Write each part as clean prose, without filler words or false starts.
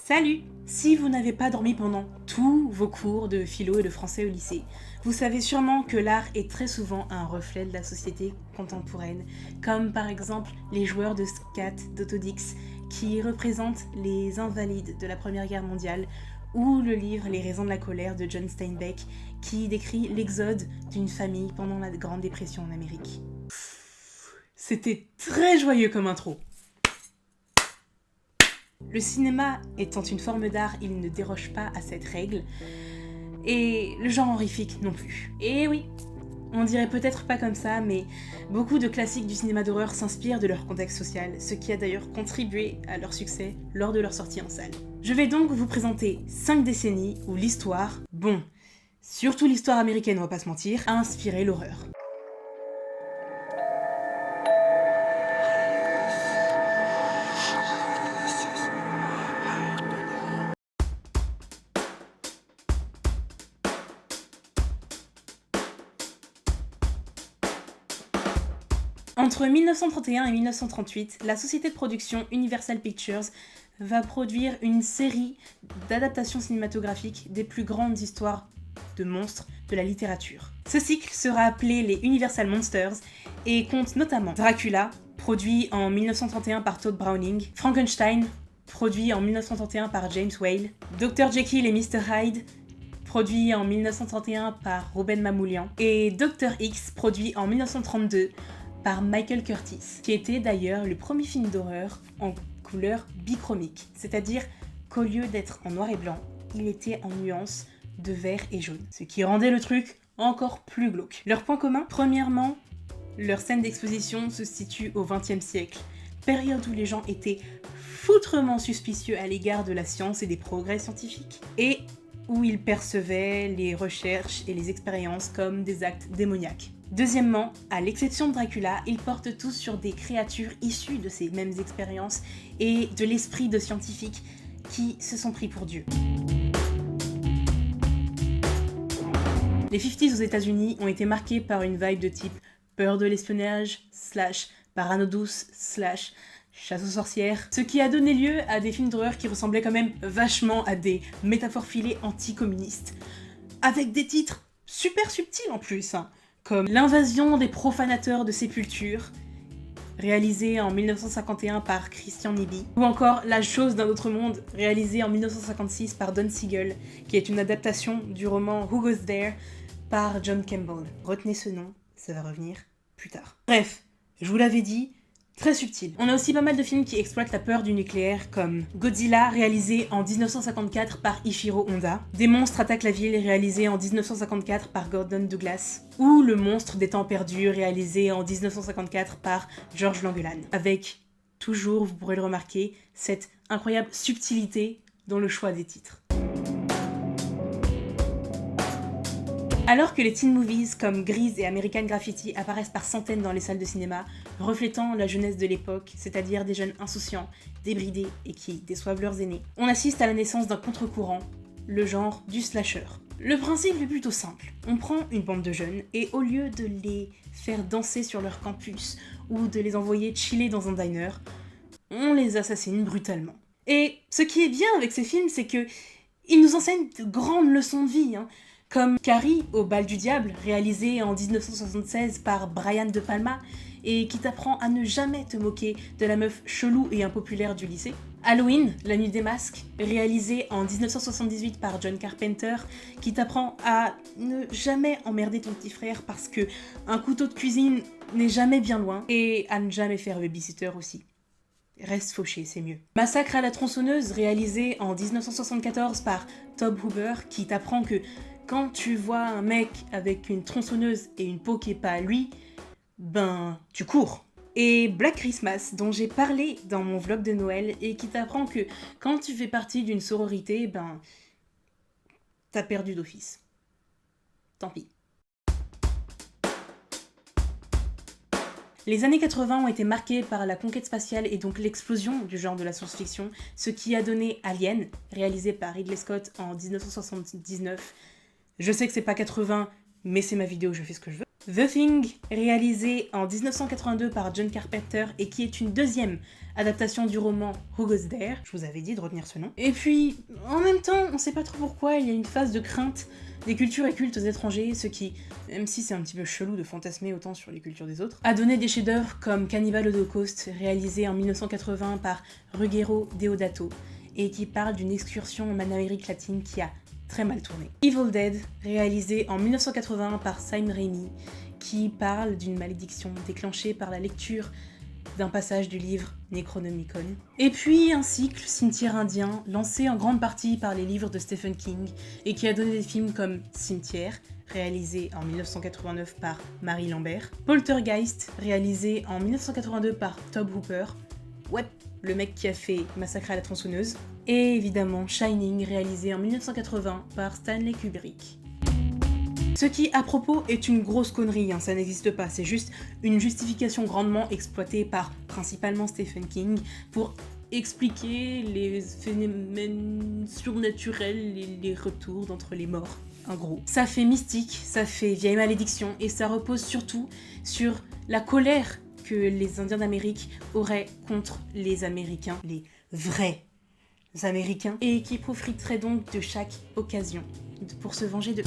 Salut! Si vous n'avez pas dormi pendant tous vos cours de philo et de français au lycée, vous savez sûrement que l'art est très souvent un reflet de la société contemporaine, comme par exemple les joueurs de scat d'Autodix qui représentent les invalides de la Première Guerre mondiale, ou le livre Les raisons de la colère de John Steinbeck qui décrit l'exode d'une famille pendant la Grande Dépression en Amérique. C'était très joyeux comme intro. Le cinéma étant une forme d'art, il ne déroge pas à cette règle, et le genre horrifique non plus. Et oui, on dirait peut-être pas comme ça, mais beaucoup de classiques du cinéma d'horreur s'inspirent de leur contexte social, ce qui a d'ailleurs contribué à leur succès lors de leur sortie en salle. Je vais donc vous présenter 5 décennies où l'histoire, surtout l'histoire américaine, on va pas se mentir, a inspiré l'horreur. Entre 1931 et 1938, la société de production Universal Pictures va produire une série d'adaptations cinématographiques des plus grandes histoires de monstres de la littérature. Ce cycle sera appelé les Universal Monsters et compte notamment Dracula, produit en 1931 par Todd Browning, Frankenstein, produit en 1931 par James Whale, Dr. Jekyll et Mr. Hyde, produit en 1931 par Ruben Mamoulian, et Dr. X, produit en 1932 par Michael Curtis, qui était d'ailleurs le premier film d'horreur en couleur bichromique, c'est-à-dire qu'au lieu d'être en noir et blanc, il était en nuances de vert et jaune, ce qui rendait le truc encore plus glauque. Leur point commun, premièrement, leur scène d'exposition se situe au XXe siècle, période où les gens étaient foutrement suspicieux à l'égard de la science et des progrès scientifiques, et où ils percevaient les recherches et les expériences comme des actes démoniaques. Deuxièmement, à l'exception de Dracula, ils portent tous sur des créatures issues de ces mêmes expériences et de l'esprit de scientifiques qui se sont pris pour Dieu. Les 50s aux États-Unis ont été marqués par une vibe de type peur de l'espionnage, parano douce, chasse aux sorcières, ce qui a donné lieu à des films d'horreur qui ressemblaient quand même vachement à des métaphores filées anticommunistes, avec des titres super subtils en plus, comme L'invasion des profanateurs de sépultures, réalisé en 1951 par Christian Nyby, ou encore La chose d'un autre monde, réalisé en 1956 par Don Siegel, qui est une adaptation du roman Who Goes There par John Campbell. Retenez ce nom, ça va revenir plus tard. Bref, je vous l'avais dit, très subtil. On a aussi pas mal de films qui exploitent la peur du nucléaire, comme Godzilla, réalisé en 1954 par Ishiro Honda, Des monstres attaquent la ville, réalisé en 1954 par Gordon Douglas, ou Le monstre des temps perdus, réalisé en 1954 par George Langelaan, avec toujours, vous pourrez le remarquer, cette incroyable subtilité dans le choix des titres. Alors que les teen movies comme Grease et American Graffiti apparaissent par centaines dans les salles de cinéma, reflétant la jeunesse de l'époque, c'est-à-dire des jeunes insouciants, débridés et qui déçoivent leurs aînés, on assiste à la naissance d'un contre-courant, le genre du slasher. Le principe est plutôt simple. On prend une bande de jeunes et au lieu de les faire danser sur leur campus ou de les envoyer chiller dans un diner, on les assassine brutalement. Et ce qui est bien avec ces films, c'est que ils nous enseignent de grandes leçons de vie, comme Carrie au bal du diable, réalisé en 1976 par Brian De Palma, et qui t'apprend à ne jamais te moquer de la meuf chelou et impopulaire du lycée. Halloween, la nuit des masques, réalisé en 1978 par John Carpenter, qui t'apprend à ne jamais emmerder ton petit frère parce que un couteau de cuisine n'est jamais bien loin, et à ne jamais faire babysitter aussi. Reste fauché, c'est mieux. Massacre à la tronçonneuse, réalisé en 1974 par Tobe Hooper, qui t'apprend que quand tu vois un mec avec une tronçonneuse et une peau qui est pas à lui, tu cours. Et Black Christmas, dont j'ai parlé dans mon vlog de Noël, et qui t'apprend que quand tu fais partie d'une sororité, t'as perdu d'office. Tant pis. Les années 80 ont été marquées par la conquête spatiale et donc l'explosion du genre de la science-fiction, ce qui a donné Alien, réalisé par Ridley Scott en 1979. Je sais que c'est pas 80, mais c'est ma vidéo, je fais ce que je veux. The Thing, réalisé en 1982 par John Carpenter et qui est une deuxième adaptation du roman Who Goes There. Je vous avais dit de retenir ce nom. Et puis, en même temps, on sait pas trop pourquoi, il y a une phase de crainte des cultures et cultes étrangers, ce qui, même si c'est un petit peu chelou de fantasmer autant sur les cultures des autres, a donné des chefs-d'œuvre comme Cannibal Holocaust, réalisé en 1980 par Ruggero Deodato, et qui parle d'une excursion en Amérique latine qui a très mal tourné. Evil Dead, réalisé en 1981 par Sam Raimi, qui parle d'une malédiction déclenchée par la lecture d'un passage du livre Necronomicon. Et puis un cycle Cimetière indien, lancé en grande partie par les livres de Stephen King, et qui a donné des films comme Cimetière, réalisé en 1989 par Mary Lambert, Poltergeist, réalisé en 1982 par Tobe Hooper, ouais, le mec qui a fait Massacre à la tronçonneuse, et évidemment Shining, réalisé en 1980 par Stanley Kubrick. Ce qui, à propos, est une grosse connerie, ça n'existe pas, c'est juste une justification grandement exploitée par principalement Stephen King pour expliquer les phénomènes surnaturels et les retours d'entre les morts, en gros. Ça fait mystique, ça fait vieille malédiction, et ça repose surtout sur la colère que les Indiens d'Amérique auraient contre les Américains, les vrais Américains, et qui profiteraient donc de chaque occasion pour se venger d'eux.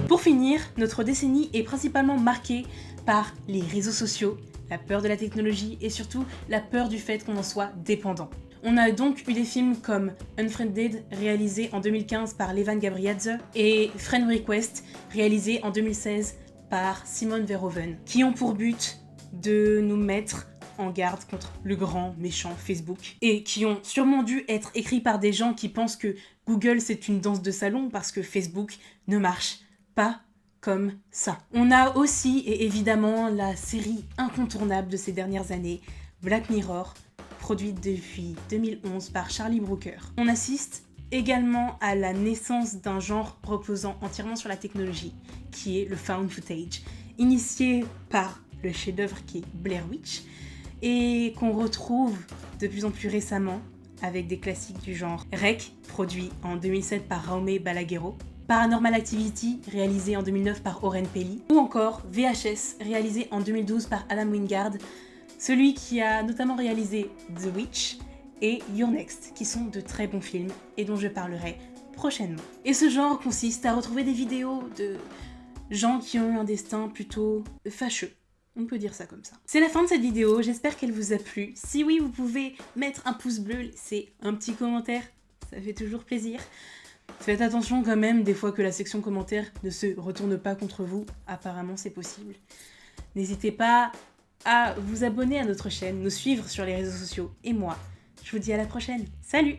Pour finir, notre décennie est principalement marquée par les réseaux sociaux, la peur de la technologie et surtout la peur du fait qu'on en soit dépendant. On a donc eu des films comme Unfriended, réalisé en 2015 par Levan Gabriadze, et Friend Request, réalisé en 2016 par Simon Verhoeven, qui ont pour but de nous mettre en garde contre le grand méchant Facebook, et qui ont sûrement dû être écrits par des gens qui pensent que Google c'est une danse de salon parce que Facebook ne marche pas comme ça. On a aussi, et évidemment, la série incontournable de ces dernières années, Black Mirror, produite depuis 2011 par Charlie Brooker. On assiste également à la naissance d'un genre reposant entièrement sur la technologie, qui est le found footage, initié par le chef-d'œuvre qui est Blair Witch, et qu'on retrouve de plus en plus récemment avec des classiques du genre Rec, produit en 2007 par Raume Balaguerro, Paranormal Activity, réalisé en 2009 par Oren Peli, ou encore VHS, réalisé en 2012 par Adam Wingard, celui qui a notamment réalisé The Witch et You're Next, qui sont de très bons films et dont je parlerai prochainement. Et ce genre consiste à retrouver des vidéos de gens qui ont eu un destin plutôt fâcheux. On peut dire ça comme ça. C'est la fin de cette vidéo, j'espère qu'elle vous a plu. Si oui, vous pouvez mettre un pouce bleu, laisser un petit commentaire, ça fait toujours plaisir. Faites attention quand même, des fois que la section commentaires ne se retourne pas contre vous, apparemment c'est possible. N'hésitez pas à vous abonner à notre chaîne, nous suivre sur les réseaux sociaux, et moi, je vous dis à la prochaine. Salut!